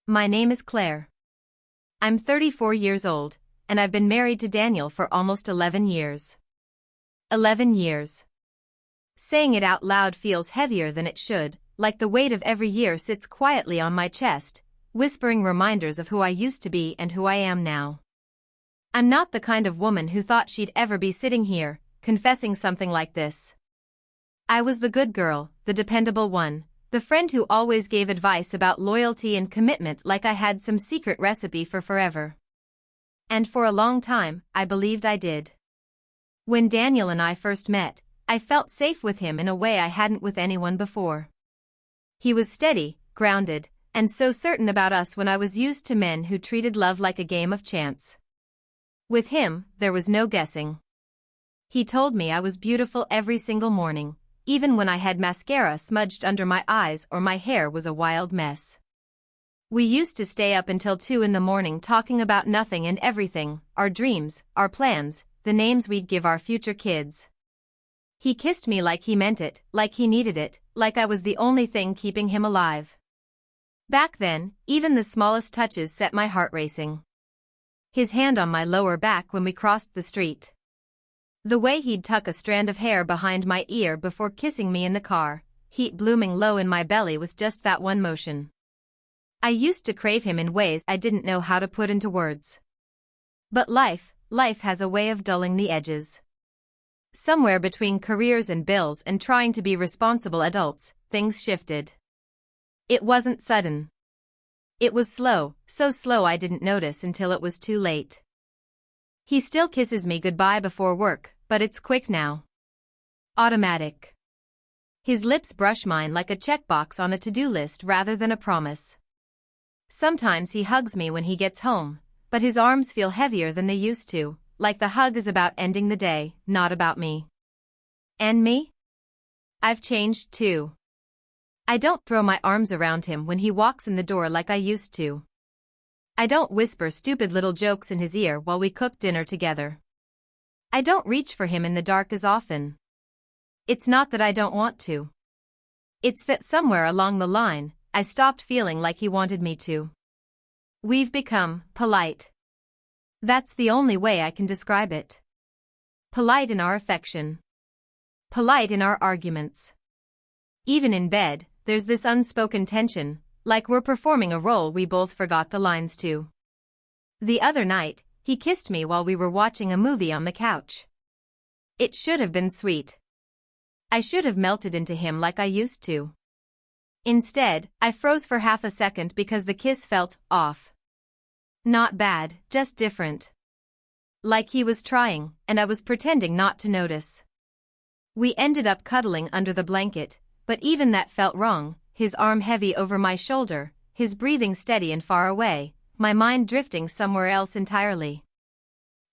My name is Claire. I'm 34 years old, and I've been married to Daniel for almost 11 years. 11 years. Saying it out loud feels heavier than it should, like the weight of every year sits quietly on my chest, whispering reminders of who I used to be and who I am now. I'm not the kind of woman who thought she'd ever be sitting here, confessing something like this. I was the good girl, the dependable one, the friend who always gave advice about loyalty and commitment like I had some secret recipe for forever. And for a long time, I believed I did. When Daniel and I first met, I felt safe with him in a way I hadn't with anyone before. He was steady, grounded, and so certain about us when I was used to men who treated love like a game of chance. With him, there was no guessing. He told me I was beautiful every single morning, even when I had mascara smudged under my eyes or my hair was a wild mess. We used to stay up until 2 in the morning talking about nothing and everything, our dreams, our plans, the names we'd give our future kids. He kissed me like he meant it, like he needed it, like I was the only thing keeping him alive. Back then, even the smallest touches set my heart racing. His hand on my lower back when we crossed the street. The way he'd tuck a strand of hair behind my ear before kissing me in the car, heat blooming low in my belly with just that one motion. I used to crave him in ways I didn't know how to put into words. But life has a way of dulling the edges. Somewhere between careers and bills and trying to be responsible adults, things shifted. It wasn't sudden. It was slow, so slow I didn't notice until it was too late. He still kisses me goodbye before work, but it's quick now. Automatic. His lips brush mine like a checkbox on a to-do list rather than a promise. Sometimes he hugs me when he gets home, but his arms feel heavier than they used to, like the hug is about ending the day, not about me. And me? I've changed too. I don't throw my arms around him when he walks in the door like I used to. I don't whisper stupid little jokes in his ear while we cook dinner together. I don't reach for him in the dark as often. It's not that I don't want to. It's that somewhere along the line, I stopped feeling like he wanted me to. We've become polite. That's the only way I can describe it. Polite in our affection. Polite in our arguments. Even in bed, there's this unspoken tension, like we're performing a role we both forgot the lines to. The other night, he kissed me while we were watching a movie on the couch. It should have been sweet. I should have melted into him like I used to. Instead, I froze for half a second because the kiss felt off. Not bad, just different. Like he was trying, and I was pretending not to notice. We ended up cuddling under the blanket, but even that felt wrong, his arm heavy over my shoulder, his breathing steady and far away, my mind drifting somewhere else entirely.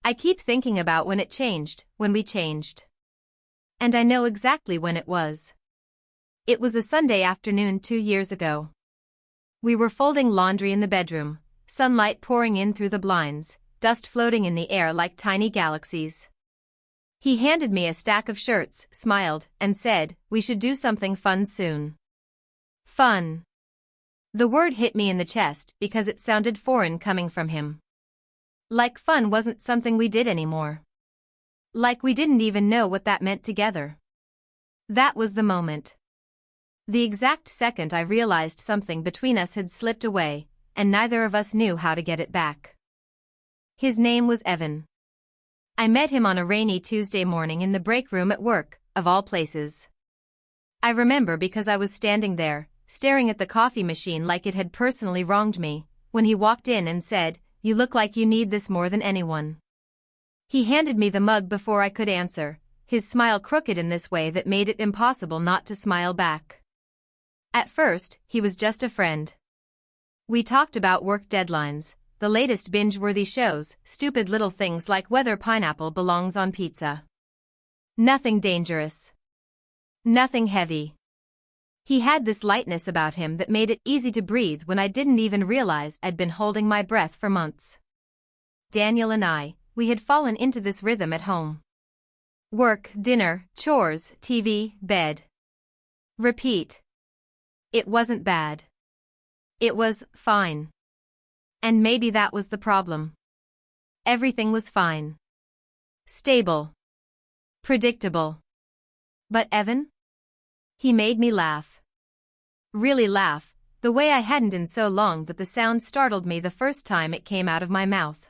I keep thinking about when it changed, when we changed. And I know exactly when it was. It was a Sunday afternoon 2 years ago. We were folding laundry in the bedroom, sunlight pouring in through the blinds, dust floating in the air like tiny galaxies. He handed me a stack of shirts, smiled, and said, "We should do something fun soon." Fun. The word hit me in the chest because it sounded foreign coming from him. Like fun wasn't something we did anymore. Like we didn't even know what that meant together. That was the moment. The exact second I realized something between us had slipped away, and neither of us knew how to get it back. His name was Evan. I met him on a rainy Tuesday morning in the break room at work, of all places. I remember because I was standing there, staring at the coffee machine like it had personally wronged me, when he walked in and said, "You look like you need this more than anyone." He handed me the mug before I could answer, his smile crooked in this way that made it impossible not to smile back. At first, he was just a friend. We talked about work deadlines, the latest binge-worthy shows, stupid little things like whether pineapple belongs on pizza. Nothing dangerous. Nothing heavy. He had this lightness about him that made it easy to breathe when I didn't even realize I'd been holding my breath for months. Daniel and I, we had fallen into this rhythm at home. Work, dinner, chores, TV, bed. Repeat. It wasn't bad. It was fine. And maybe that was the problem. Everything was fine. Stable. Predictable. But Evan? He made me laugh. Really laugh, the way I hadn't in so long that the sound startled me the first time it came out of my mouth.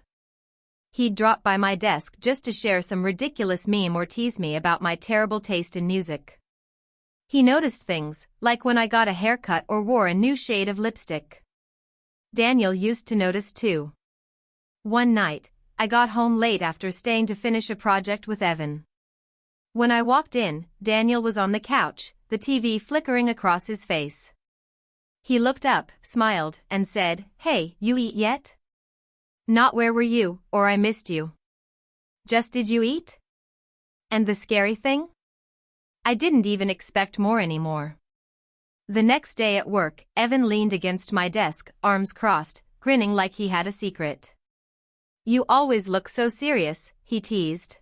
He'd drop by my desk just to share some ridiculous meme or tease me about my terrible taste in music. He noticed things, like when I got a haircut or wore a new shade of lipstick. Daniel used to notice too. One night, I got home late after staying to finish a project with Evan. When I walked in, Daniel was on the couch, the TV flickering across his face. He looked up, smiled, and said, "Hey, you eat yet?" Not "where were you," or "I missed you." Just "did you eat?" And the scary thing? I didn't even expect more anymore. The next day at work, Evan leaned against my desk, arms crossed, grinning like he had a secret. "You always look so serious," he teased.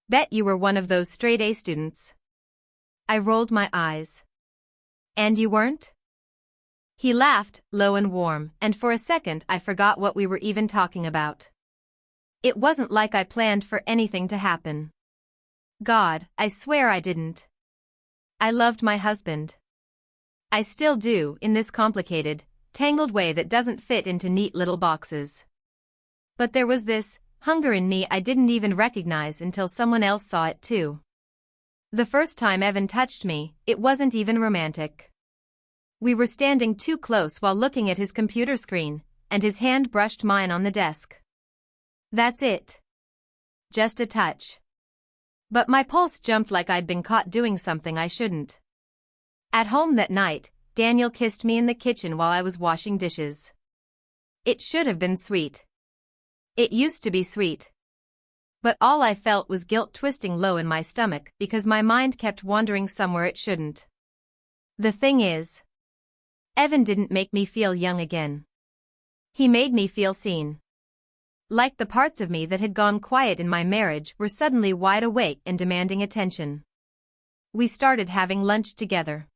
"Bet you were one of those straight-A students." I rolled my eyes. "And you weren't?" He laughed, low and warm, and for a second I forgot what we were even talking about. It wasn't like I planned for anything to happen. God, I swear I didn't. I loved my husband. I still do, in this complicated, tangled way that doesn't fit into neat little boxes. But there was this hunger in me I didn't even recognize until someone else saw it too. The first time Evan touched me, it wasn't even romantic. We were standing too close while looking at his computer screen, and his hand brushed mine on the desk. That's it. Just a touch. But my pulse jumped like I'd been caught doing something I shouldn't. At home that night, Daniel kissed me in the kitchen while I was washing dishes. It should have been sweet. It used to be sweet. But all I felt was guilt twisting low in my stomach because my mind kept wandering somewhere it shouldn't. The thing is, Evan didn't make me feel young again. He made me feel seen. Like the parts of me that had gone quiet in my marriage were suddenly wide awake and demanding attention. We started having lunch together.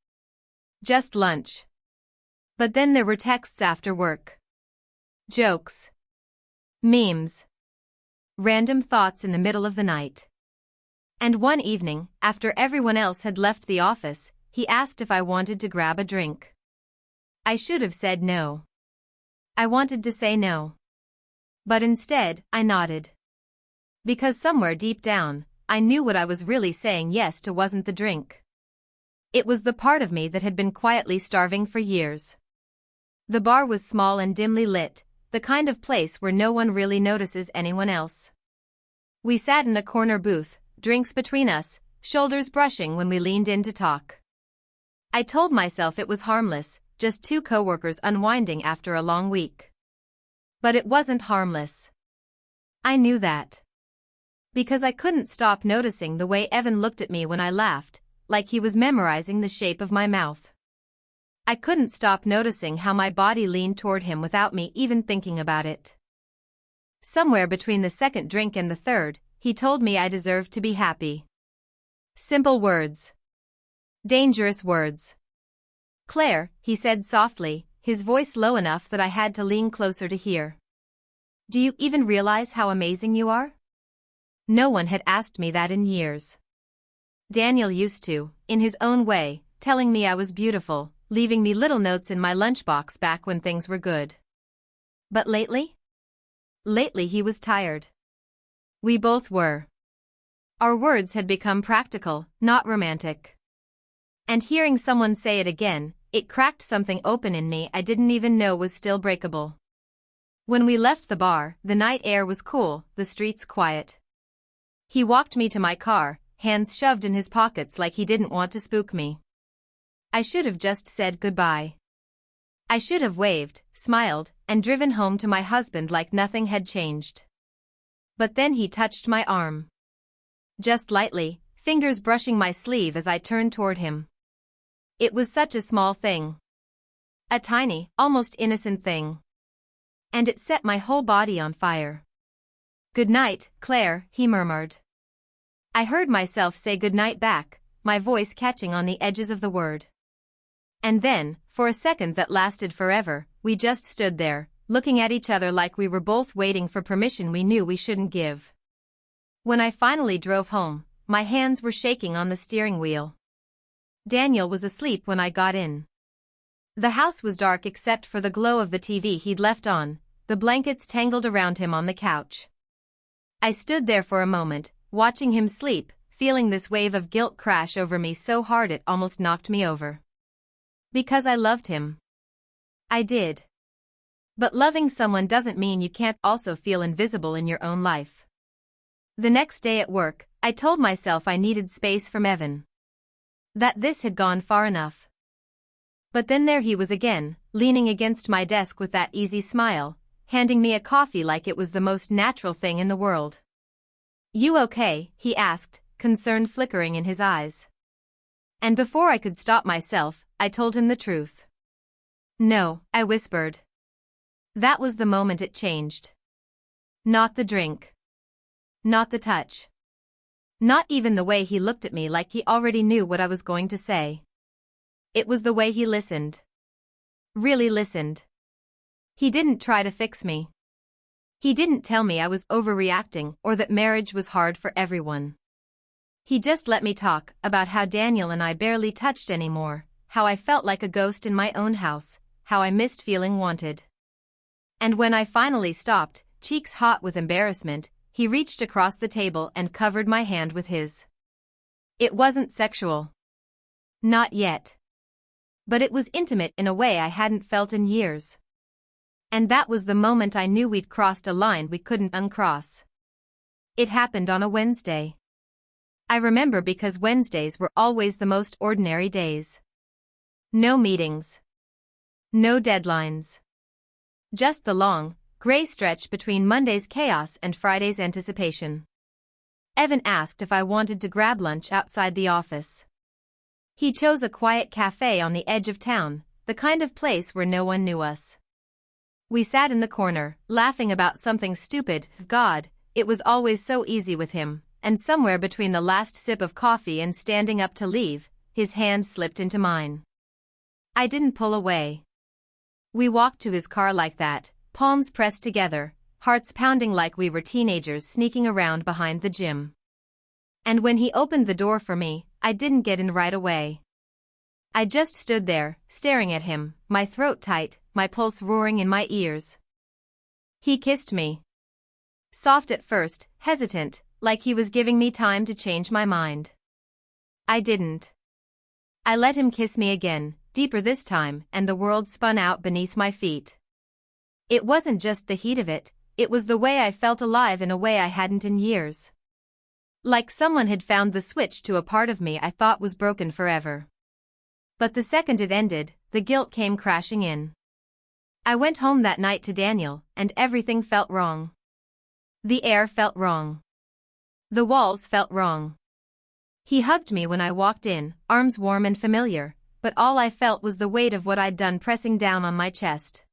Just lunch. But then there were texts after work. Jokes. Memes. Random thoughts in the middle of the night. And one evening, after everyone else had left the office, he asked if I wanted to grab a drink. I should have said no. I wanted to say no. But instead, I nodded. Because somewhere deep down, I knew what I was really saying yes to wasn't the drink. It was the part of me that had been quietly starving for years. The bar was small and dimly lit, the kind of place where no one really notices anyone else. We sat in a corner booth, drinks between us, shoulders brushing when we leaned in to talk. I told myself it was harmless, just two coworkers unwinding after a long week. But it wasn't harmless. I knew that. Because I couldn't stop noticing the way Evan looked at me when I laughed, like he was memorizing the shape of my mouth. I couldn't stop noticing how my body leaned toward him without me even thinking about it. Somewhere between the second drink and the third, he told me I deserved to be happy. Simple words. Dangerous words. "Claire," he said softly, his voice low enough that I had to lean closer to hear. "Do you even realize how amazing you are?" No one had asked me that in years. Daniel used to, in his own way, telling me I was beautiful, leaving me little notes in my lunchbox back when things were good. But lately? Lately he was tired. We both were. Our words had become practical, not romantic. And hearing someone say it again, it cracked something open in me I didn't even know was still breakable. When we left the bar, the night air was cool, the streets quiet. He walked me to my car, hands shoved in his pockets like he didn't want to spook me. I should have just said goodbye. I should have waved, smiled, and driven home to my husband like nothing had changed. But then he touched my arm. Just lightly, fingers brushing my sleeve as I turned toward him. It was such a small thing. A tiny, almost innocent thing. And it set my whole body on fire. "Good night, Claire," he murmured. I heard myself say good night back, my voice catching on the edges of the word. And then, for a second that lasted forever, we just stood there, looking at each other like we were both waiting for permission we knew we shouldn't give. When I finally drove home, my hands were shaking on the steering wheel. Daniel was asleep when I got in. The house was dark except for the glow of the TV he'd left on, the blankets tangled around him on the couch. I stood there for a moment, watching him sleep, feeling this wave of guilt crash over me so hard it almost knocked me over. Because I loved him. I did. But loving someone doesn't mean you can't also feel invisible in your own life. The next day at work, I told myself I needed space from Evan. That this had gone far enough. But then there he was again, leaning against my desk with that easy smile, handing me a coffee like it was the most natural thing in the world. "You okay?" he asked, concern flickering in his eyes. And before I could stop myself, I told him the truth. "No," I whispered. That was the moment it changed. Not the drink. Not the touch. Not even the way he looked at me like he already knew what I was going to say. It was the way he listened. Really listened. He didn't try to fix me. He didn't tell me I was overreacting or that marriage was hard for everyone. He just let me talk about how Daniel and I barely touched anymore, how I felt like a ghost in my own house, how I missed feeling wanted. And when I finally stopped, cheeks hot with embarrassment, he reached across the table and covered my hand with his. It wasn't sexual. Not yet. But it was intimate in a way I hadn't felt in years. And that was the moment I knew we'd crossed a line we couldn't uncross. It happened on a Wednesday. I remember because Wednesdays were always the most ordinary days. No meetings. No deadlines. Just the long, gray stretch between Monday's chaos and Friday's anticipation. Evan asked if I wanted to grab lunch outside the office. He chose a quiet cafe on the edge of town, the kind of place where no one knew us. We sat in the corner, laughing about something stupid. God, it was always so easy with him, and somewhere between the last sip of coffee and standing up to leave, his hand slipped into mine. I didn't pull away. We walked to his car like that, palms pressed together, hearts pounding like we were teenagers sneaking around behind the gym. And when he opened the door for me, I didn't get in right away. I just stood there, staring at him, my throat tight, my pulse roaring in my ears. He kissed me. Soft at first, hesitant, like he was giving me time to change my mind. I didn't. I let him kiss me again, deeper this time, and the world spun out beneath my feet. It wasn't just the heat of it, it was the way I felt alive in a way I hadn't in years. Like someone had found the switch to a part of me I thought was broken forever. But the second it ended, the guilt came crashing in. I went home that night to Daniel, and everything felt wrong. The air felt wrong. The walls felt wrong. He hugged me when I walked in, arms warm and familiar, but all I felt was the weight of what I'd done pressing down on my chest.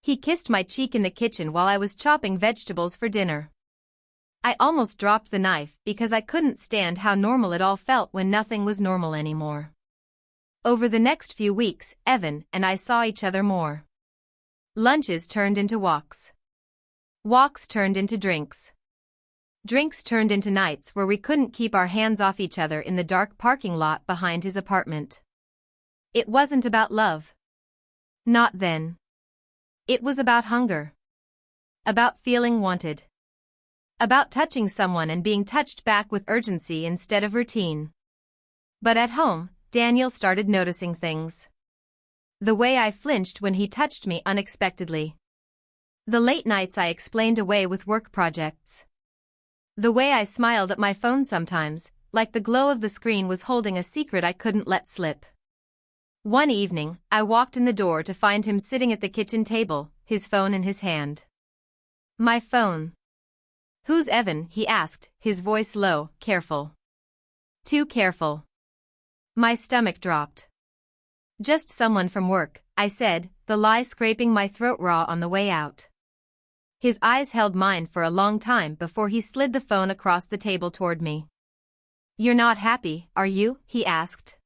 He kissed my cheek in the kitchen while I was chopping vegetables for dinner. I almost dropped the knife because I couldn't stand how normal it all felt when nothing was normal anymore. Over the next few weeks, Evan and I saw each other more. Lunches turned into walks. Walks turned into drinks. Drinks turned into nights where we couldn't keep our hands off each other in the dark parking lot behind his apartment. It wasn't about love. Not then. It was about hunger. About feeling wanted. About touching someone and being touched back with urgency instead of routine. But at home, Daniel started noticing things. The way I flinched when he touched me unexpectedly. The late nights I explained away with work projects. The way I smiled at my phone sometimes, like the glow of the screen was holding a secret I couldn't let slip. One evening, I walked in the door to find him sitting at the kitchen table, his phone in his hand. My phone. "Who's Evan?" he asked, his voice low, careful. Too careful. My stomach dropped. "Just someone from work," I said, the lie scraping my throat raw on the way out. His eyes held mine for a long time before he slid the phone across the table toward me. "You're not happy, are you?" he asked.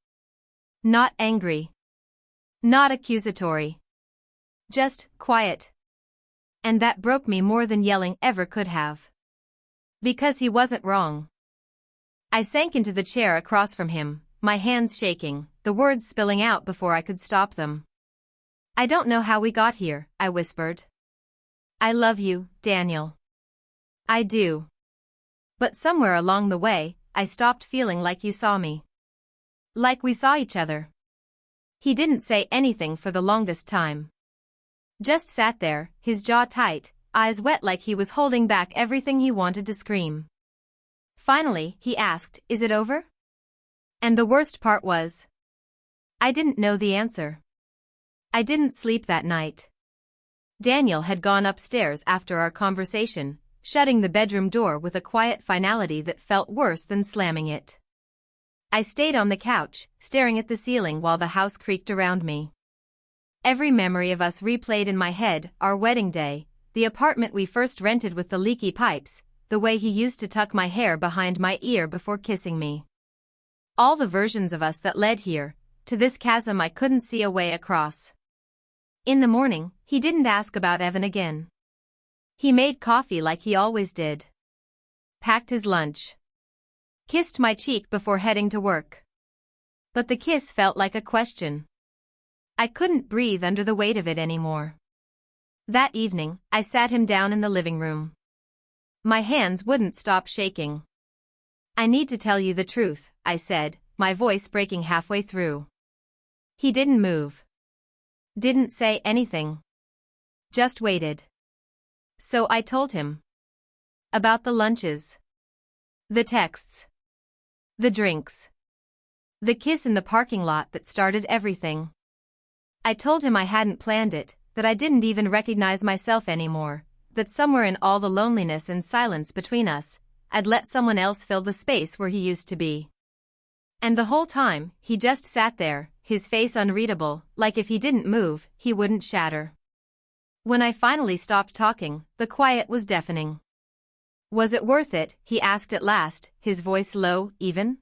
Not angry. Not accusatory. Just quiet. And that broke me more than yelling ever could have. Because he wasn't wrong. I sank into the chair across from him, my hands shaking, the words spilling out before I could stop them. I don't know how we got here, I whispered. I love you, Daniel. I do. But somewhere along the way, I stopped feeling like you saw me. Like we saw each other. He didn't say anything for the longest time. Just sat there, his jaw tight, eyes wet like he was holding back everything he wanted to scream. Finally, he asked, "Is it over?" And the worst part was, I didn't know the answer. I didn't sleep that night. Daniel had gone upstairs after our conversation, shutting the bedroom door with a quiet finality that felt worse than slamming it. I stayed on the couch, staring at the ceiling while the house creaked around me. Every memory of us replayed in my head, our wedding day, the apartment we first rented with the leaky pipes, the way he used to tuck my hair behind my ear before kissing me. All the versions of us that led here, to this chasm I couldn't see a way across. In the morning, he didn't ask about Evan again. He made coffee like he always did. Packed his lunch. Kissed my cheek before heading to work. But the kiss felt like a question. I couldn't breathe under the weight of it anymore. That evening, I sat him down in the living room. My hands wouldn't stop shaking. I need to tell you the truth, I said, my voice breaking halfway through. He didn't move. Didn't say anything. Just waited. So I told him. About the lunches. The texts. The drinks. The kiss in the parking lot that started everything. I told him I hadn't planned it, that I didn't even recognize myself anymore, that somewhere in all the loneliness and silence between us, I'd let someone else fill the space where he used to be. And the whole time, he just sat there, his face unreadable, like if he didn't move, he wouldn't shatter. When I finally stopped talking, the quiet was deafening. Was it worth it? He asked at last, his voice low, even.